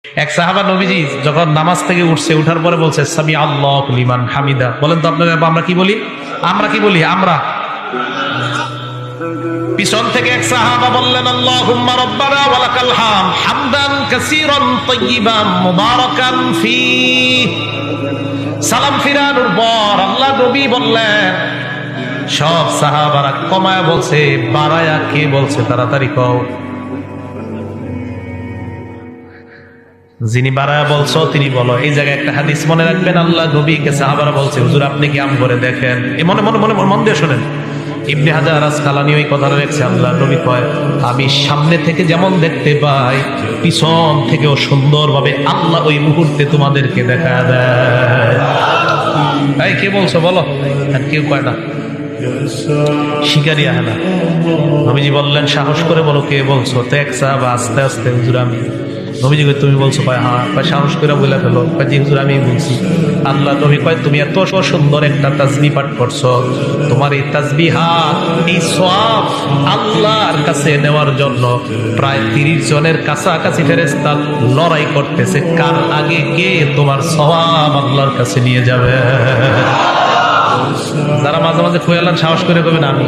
এক সাহাবা নবীজি যখন নামাজ থেকে উঠছে, উঠার পরে বলছে সামি আল্লাহু লিমান হামিদা। বলেন তো আপনারা আমরা কি বলি? আমরা পিছন থেকে এক সাহাবা বললেন আল্লাহুম্মা রাব্বানা ওয়া লাকাল হামদ হামদান কাসীরান তাইয়িবান মুবারাকান ফি। সালাম ফিরানোর পর আল্লাহ নবী বললেন, সব সাহাবারা কমায়া বলছে, বাড়ায়া কে বলছে? তাড়াতাড়ি কও। যিনি বাড়ায়া বলছো তিনি বলো। এই জায়গায় একটা হাদিস মনে রাখবেন, আল্লাহ নবীকে সাহাবারা বলছে হুজুর আপনি কি আম করে দেখেন। এ মনে মনে মনে মন দিয়ে শোনেন। ইবনে হাজার আসকালানী ওই কথাটা রেখেছে, আল্লাহ নবী কয় আমি সামনে থেকে যেমন দেখতে পাই পিছন থেকেও সুন্দরভাবে আল্লাহ ওই মুহূর্তে তোমাদেরকে দেখা দেয়। এই কে বলছো বলো? আর কেউ কয় না, শিকারি আহে না। নবীজি বললেন সাহস করে বলো কে বলছো। তো এক সাহাবা আস্তে আস্তে হুজুর আমি। নবীজি কয় তুমি বলছো? কয় হ্যাঁ। কয় সাহস করে বলে ফেলো। কয় জি হুজুর আমি বলছি। আল্লাহ নবী কয় তুমি এত সুন্দর একটা তাসবিহ পাঠ করছো, তোমার এই তাসবিহাত এই সওয়াব আল্লাহর কাছে নেওয়ার জন্য প্রায় 30 জনের কাছাকাছি ফেরেশতা লড়াই করতেছে, কার আগে কে তোমার সওয়াব আল্লাহর কাছে নিয়ে যাবে। যারা মাঝে মাঝে খোয়ালান সাহস করে কবেন আমি।